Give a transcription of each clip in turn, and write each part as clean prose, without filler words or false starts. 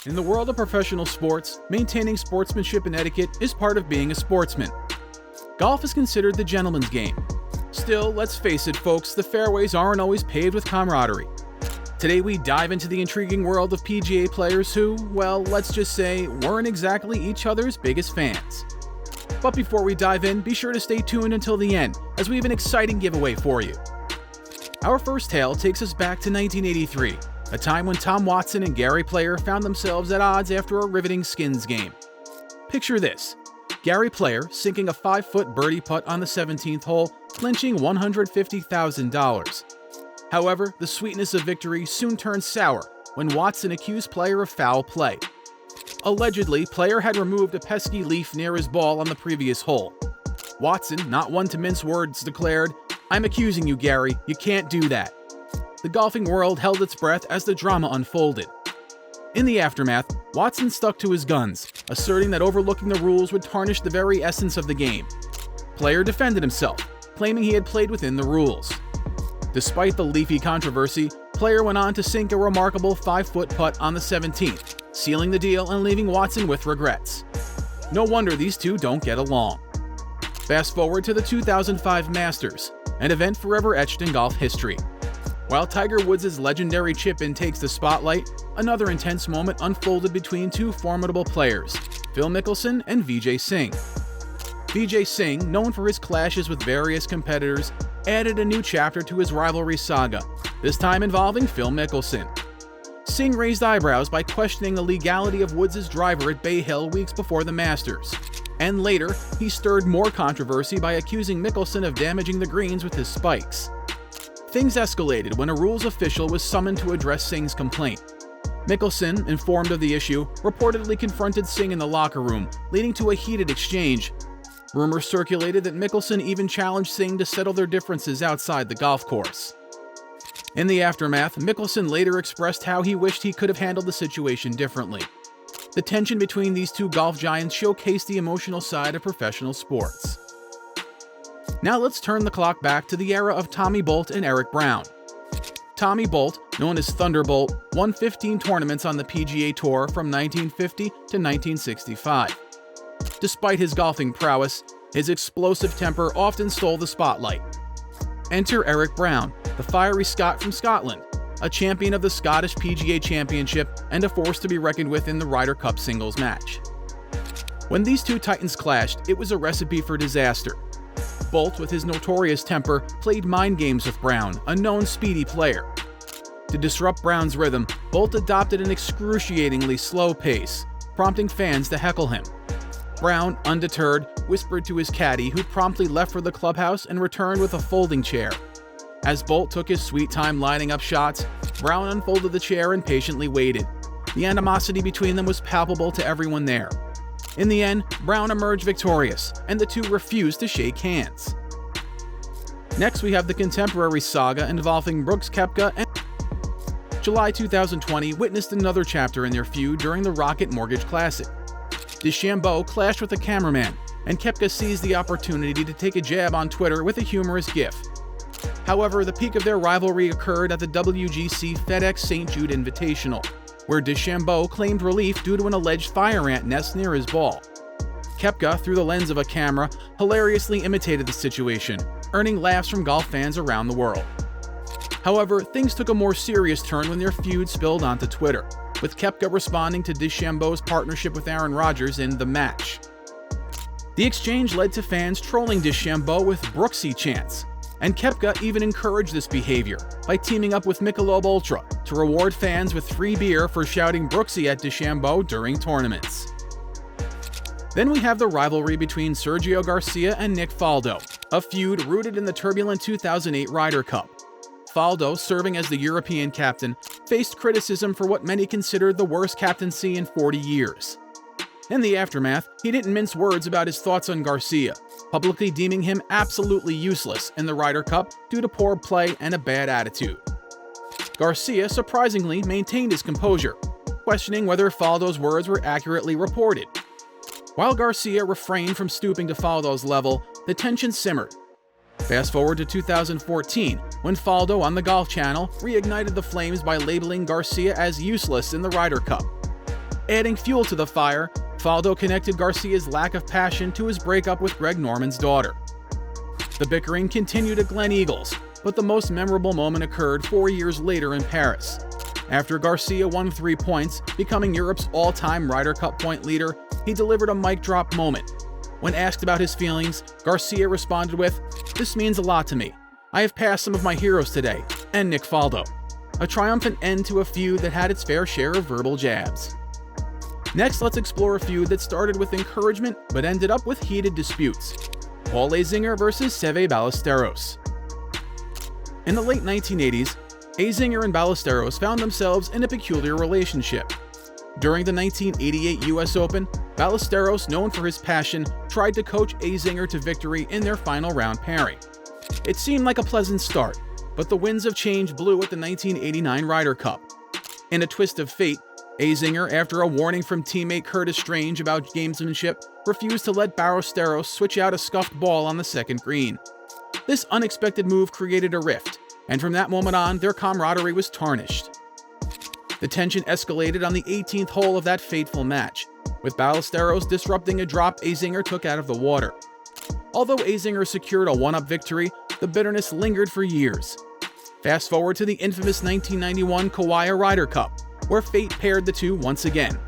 In the world of professional sports, maintaining sportsmanship and etiquette is part of being a sportsman. Golf is considered the gentleman's game. Still, let's face it, folks, the fairways aren't always paved with camaraderie. Today we dive into the intriguing world of PGA players who, well, let's just say, weren't exactly each other's biggest fans. But before we dive in, be sure to stay tuned until the end, as we have an exciting giveaway for you. Our first tale takes us back to 1983, a time when Tom Watson and Gary Player found themselves at odds after a riveting skins game. Picture this: Gary Player sinking a 5-foot birdie putt on the 17th hole, clinching $150,000. However, the sweetness of victory soon turned sour when Watson accused Player of foul play. Allegedly, Player had removed a pesky leaf near his ball on the previous hole. Watson, not one to mince words, declared, "I'm accusing you, Gary. You can't do that." The golfing world held its breath as the drama unfolded. In the aftermath, Watson stuck to his guns, asserting that overlooking the rules would tarnish the very essence of the game. Player defended himself, claiming he had played within the rules. Despite the leafy controversy, Player went on to sink a remarkable 5-foot putt on the 17th, sealing the deal and leaving Watson with regrets. No wonder these two don't get along. Fast forward to the 2005 Masters, an event forever etched in golf history. While Tiger Woods' legendary chip-in takes the spotlight, another intense moment unfolded between two formidable players, Phil Mickelson and Vijay Singh. Vijay Singh, known for his clashes with various competitors, added a new chapter to his rivalry saga, this time involving Phil Mickelson. Singh raised eyebrows by questioning the legality of Woods' driver at Bay Hill weeks before the Masters. And later, he stirred more controversy by accusing Mickelson of damaging the greens with his spikes. Things escalated when a rules official was summoned to address Singh's complaint. Mickelson, informed of the issue, reportedly confronted Singh in the locker room, leading to a heated exchange. Rumors circulated that Mickelson even challenged Singh to settle their differences outside the golf course. In the aftermath, Mickelson later expressed how he wished he could have handled the situation differently. The tension between these two golf giants showcased the emotional side of professional sports. Now let's turn the clock back to the era of Tommy Bolt and Eric Brown. Tommy Bolt, known as Thunderbolt, won 15 tournaments on the PGA Tour from 1950 to 1965. Despite his golfing prowess, his explosive temper often stole the spotlight. Enter Eric Brown, the fiery Scot from Scotland, a champion of the Scottish PGA Championship and a force to be reckoned with in the Ryder Cup singles match. When these two titans clashed, it was a recipe for disaster. Bolt, with his notorious temper, played mind games with Brown, a known speedy player. To disrupt Brown's rhythm, Bolt adopted an excruciatingly slow pace, prompting fans to heckle him. Brown, undeterred, whispered to his caddy, who promptly left for the clubhouse and returned with a folding chair. As Bolt took his sweet time lining up shots, Brown unfolded the chair and patiently waited. The animosity between them was palpable to everyone there. In the end, Brown emerged victorious, and the two refused to shake hands. Next, we have the contemporary saga involving Brooks Koepka and July 2020 witnessed another chapter in their feud during the Rocket Mortgage Classic. DeChambeau clashed with a cameraman, and Koepka seized the opportunity to take a jab on Twitter with a humorous gif. However, the peak of their rivalry occurred at the WGC FedEx St. Jude Invitational, where DeChambeau claimed relief due to an alleged fire ant nest near his ball. Koepka, through the lens of a camera, hilariously imitated the situation, earning laughs from golf fans around the world. However, things took a more serious turn when their feud spilled onto Twitter, with Koepka responding to DeChambeau's partnership with Aaron Rodgers in The Match. The exchange led to fans trolling DeChambeau with Brooksy chants, and Koepka even encouraged this behavior by teaming up with Michelob Ultra to reward fans with free beer for shouting Brooksy at DeChambeau during tournaments. Then we have the rivalry between Sergio Garcia and Nick Faldo, a feud rooted in the turbulent 2008 Ryder Cup. Faldo, serving as the European captain, faced criticism for what many considered the worst captaincy in 40 years. In the aftermath, he didn't mince words about his thoughts on Garcia, publicly deeming him absolutely useless in the Ryder Cup due to poor play and a bad attitude. Garcia surprisingly maintained his composure, questioning whether Faldo's words were accurately reported. While Garcia refrained from stooping to Faldo's level, the tension simmered. Fast forward to 2014, when Faldo on the Golf Channel reignited the flames by labeling Garcia as useless in the Ryder Cup. Adding fuel to the fire, Faldo connected Garcia's lack of passion to his breakup with Greg Norman's daughter. The bickering continued at Glen Eagles, but the most memorable moment occurred 4 years later in Paris. After Garcia won 3 points, becoming Europe's all-time Ryder Cup point leader, he delivered a mic drop moment. When asked about his feelings, Garcia responded with, "This means a lot to me. I have passed some of my heroes today, and Nick Faldo." A triumphant end to a feud that had its fair share of verbal jabs. Next, let's explore a feud that started with encouragement but ended up with heated disputes. Paul Azinger versus Seve Ballesteros. In the late 1980s, Azinger and Ballesteros found themselves in a peculiar relationship. During the 1988 US Open, Ballesteros, known for his passion, tried to coach Azinger to victory in their final round pairing. It seemed like a pleasant start, but the winds of change blew at the 1989 Ryder Cup. In a twist of fate, Azinger, after a warning from teammate Curtis Strange about gamesmanship, refused to let Ballesteros switch out a scuffed ball on the second green. This unexpected move created a rift, and from that moment on, their camaraderie was tarnished. The tension escalated on the 18th hole of that fateful match, with Ballesteros disrupting a drop Azinger took out of the water. Although Azinger secured a one-up victory, the bitterness lingered for years. Fast forward to the infamous 1991 Kauai Ryder Cup, where fate paired the two once again.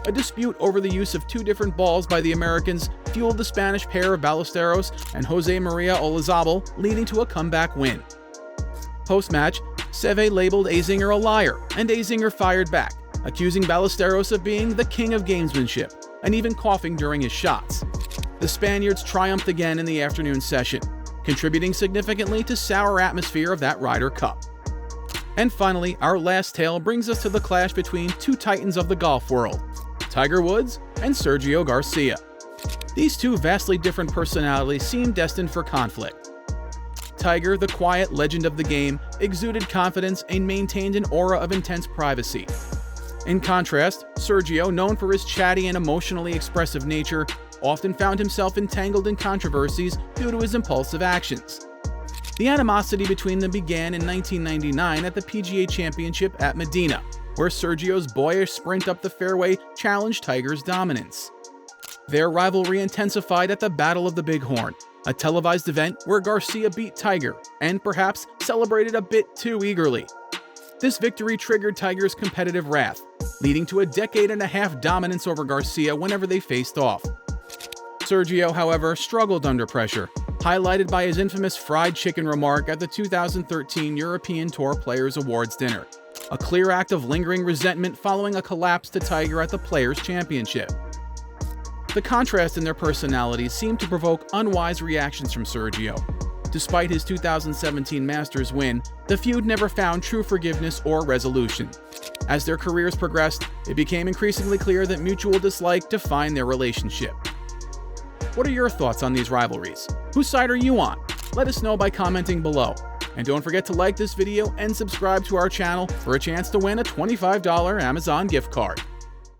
A dispute over the use of 2 different balls by the Americans fueled the Spanish pair of Ballesteros and Jose Maria Olazabal, leading to a comeback win. Post-match, Seve labeled Azinger a liar, and Azinger fired back, accusing Ballesteros of being the king of gamesmanship, and even coughing during his shots. The Spaniards triumphed again in the afternoon session, contributing significantly to sour atmosphere of that Ryder Cup. And finally, our last tale brings us to the clash between 2 titans of the golf world, Tiger Woods and Sergio Garcia. These 2 vastly different personalities seemed destined for conflict. Tiger, the quiet legend of the game, exuded confidence and maintained an aura of intense privacy. In contrast, Sergio, known for his chatty and emotionally expressive nature, often found himself entangled in controversies due to his impulsive actions. The animosity between them began in 1999 at the PGA Championship at Medina, where Sergio's boyish sprint up the fairway challenged Tiger's dominance. Their rivalry intensified at the Battle of the Bighorn, a televised event where Garcia beat Tiger and perhaps celebrated a bit too eagerly. This victory triggered Tiger's competitive wrath, leading to a decade-and-a-half dominance over Garcia whenever they faced off. Sergio, however, struggled under pressure, highlighted by his infamous fried chicken remark at the 2013 European Tour Players Awards dinner, a clear act of lingering resentment following a collapse to Tiger at the Players' Championship. The contrast in their personalities seemed to provoke unwise reactions from Sergio. Despite his 2017 Masters win, the feud never found true forgiveness or resolution. As their careers progressed, it became increasingly clear that mutual dislike defined their relationship. What are your thoughts on these rivalries? Whose side are you on? Let us know by commenting below. And don't forget to like this video and subscribe to our channel for a chance to win a $25 Amazon gift card.